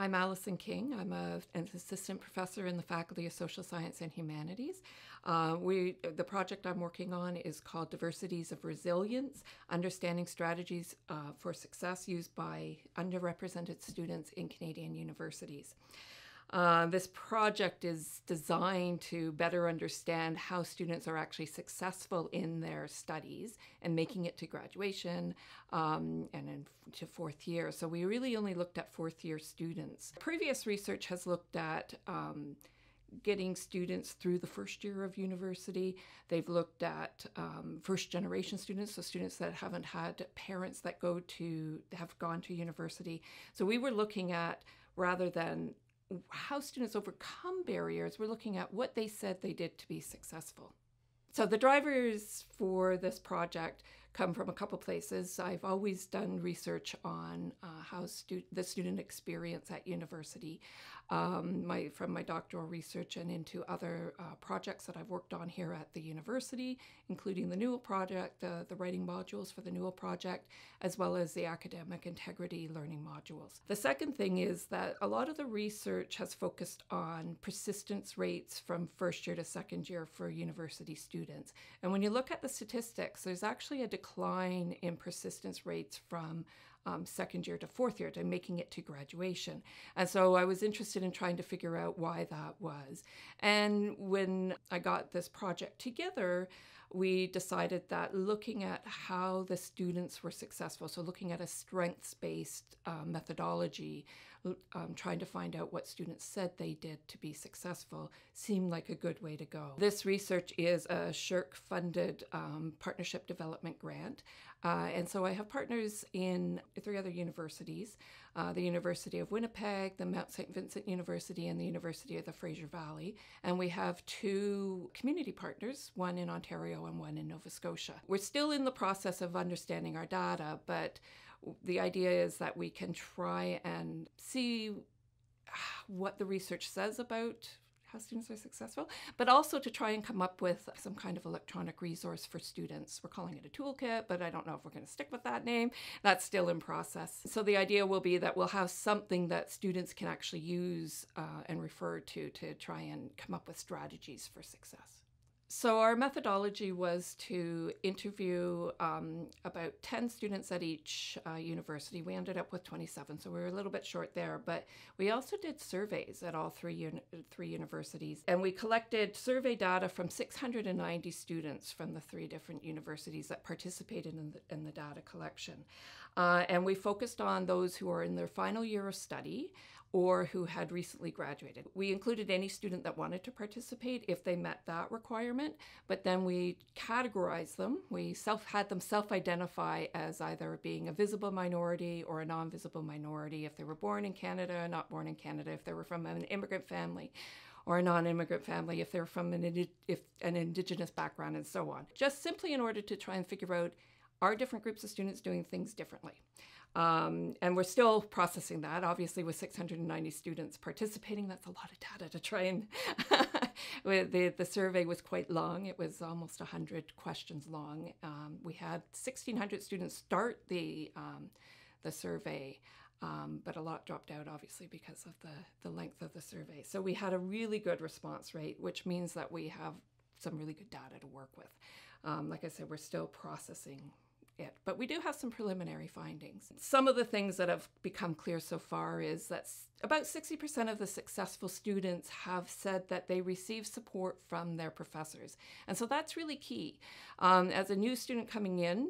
I'm Alyson King. I'm an assistant professor in the Faculty of Social Science and Humanities. The project I'm working on is called Diversities of Resilience, Understanding Strategies for Success Used by Underrepresented Students in Canadian Universities. This project is designed to better understand how students are actually successful in their studies and making it to graduation and to fourth year. So we really only looked at fourth year students. Previous research has looked at getting students through the first year of university. They've looked at first generation students, so students that haven't had parents that have gone to university. So we were looking at, rather than how students overcome barriers, we're looking at what they said they did to be successful. So the drivers for this project come from a couple places. I've always done research on how the student experience at university, from my doctoral research and into other projects that I've worked on here at the university, including the Newell project, the writing modules for the Newell project, as well as the academic integrity learning modules. The second thing is that a lot of the research has focused on persistence rates from first year to second year for university students. And when you look at the statistics, there's actually a decline in persistence rates from second year to fourth year, to making it to graduation. And so I was interested in trying to figure out why that was. And when I got this project together, we decided that looking at how the students were successful, so looking at a strengths-based methodology, trying to find out what students said they did to be successful, seemed like a good way to go. This research is a SSHRC-funded Partnership Development Grant. And so I have partners in 3 other universities, the University of Winnipeg, the Mount Saint Vincent University, and the University of the Fraser Valley. And we have 2 community partners, one in Ontario and one in Nova Scotia. We're still in the process of understanding our data, but the idea is that we can try and see what the research says about how students are successful, but also to try and come up with some kind of electronic resource for students. We're calling it a toolkit, but I don't know if we're going to stick with that name. That's still in process. So the idea will be that we'll have something that students can actually use and refer to try and come up with strategies for success. So our methodology was to interview about 10 students at each university. We ended up with 27, so we were a little bit short there, but we also did surveys at all three universities, and we collected survey data from 690 students from the 3 different universities that participated in the data collection. And we focused on those who are in their final year of study or who had recently graduated. We included any student that wanted to participate if they met that requirement, but then we categorized them. We had them self-identify as either being a visible minority or a non-visible minority, if they were born in Canada or not born in Canada, if they were from an immigrant family or a non-immigrant family, if they're from an Indigenous background, and so on. Just simply in order to try and figure out, are different groups of students doing things differently? And we're still processing that. Obviously, with 690 students participating, that's a lot of data to try and... the survey was quite long. It was almost 100 questions long. We had 1,600 students start the survey, but a lot dropped out, obviously, because of the length of the survey. So we had a really good response rate, which means that we have some really good data to work with. Like I said, we're still processing it, but we do have some preliminary findings. Some of the things that have become clear so far is that about 60% of the successful students have said that they receive support from their professors. And so that's really key. As a new student coming in,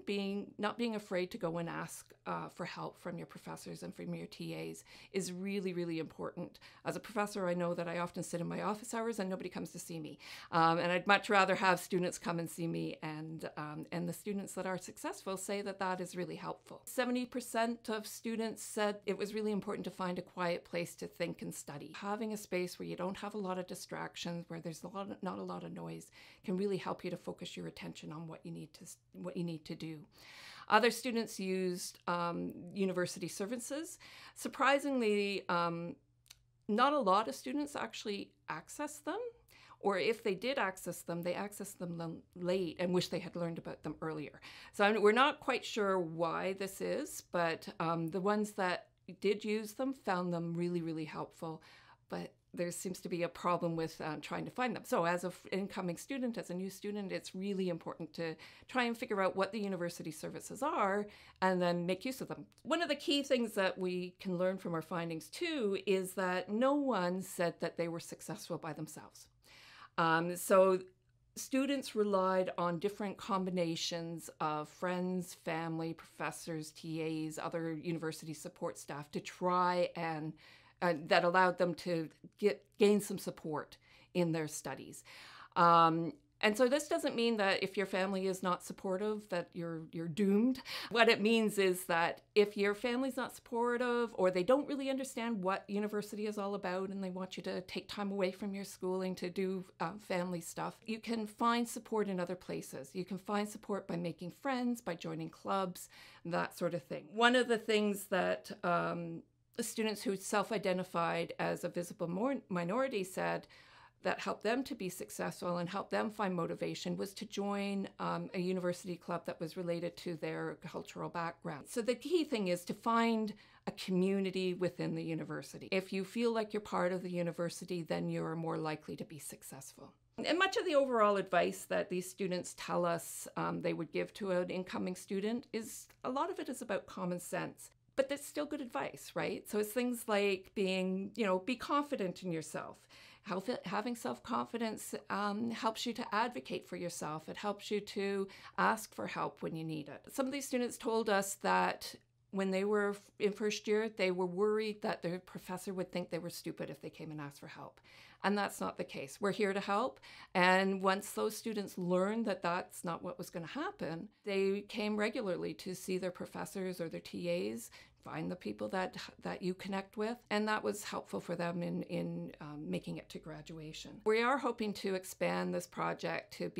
not being afraid to go and ask for help from your professors and from your TAs is really, really important. As a professor, I know that I often sit in my office hours and nobody comes to see me. And I'd much rather have students come and see me, and the students that are successful say that that is really helpful. 70% of students said it was really important to find a quiet place to think and study. Having a space where you don't have a lot of distractions, where there's not a lot of noise, can really help you to focus your attention on what you need to do. Other students used university services. Surprisingly, not a lot of students actually accessed them. Or if they did access them, they accessed them late and wish they had learned about them earlier. So we're not quite sure why this is, but the ones that did use them found them really, really helpful, but there seems to be a problem with trying to find them. So as an incoming student, as a new student, it's really important to try and figure out what the university services are and then make use of them. One of the key things that we can learn from our findings too is that no one said that they were successful by themselves. So students relied on different combinations of friends, family, professors, TAs, other university support staff to try and that allowed them to gain some support in their studies. And so this doesn't mean that if your family is not supportive, that you're doomed. What it means is that if your family's not supportive or they don't really understand what university is all about and they want you to take time away from your schooling to do family stuff, you can find support in other places. You can find support by making friends, by joining clubs, that sort of thing. One of the things that students who self-identified as a visible minority said that helped them to be successful and helped them find motivation was to join a university club that was related to their cultural background. So the key thing is to find a community within the university. If you feel like you're part of the university, then you're more likely to be successful. And much of the overall advice that these students tell us they would give to an incoming student is, a lot of it is about common sense. But that's still good advice, right? So it's things like being, be confident in yourself. Having self-confidence helps you to advocate for yourself. It helps you to ask for help when you need it. Some of these students told us that when they were in first year, they were worried that their professor would think they were stupid if they came and asked for help. And that's not the case. We're here to help. And once those students learned that that's not what was going to happen, they came regularly to see their professors or their TAs, find the people that you connect with, and that was helpful for them in making it to graduation. We are hoping to expand this project to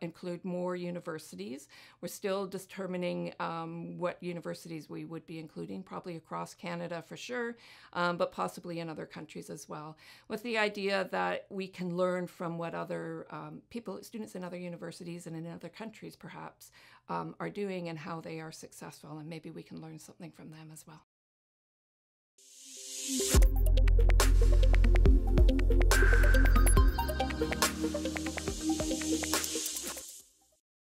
include more universities. We're still determining what universities we would be including, probably across Canada for sure, but possibly in other countries as well, with the idea that we can learn from what other students in other universities and in other countries perhaps are doing and how they are successful, and maybe we can learn something from them as well.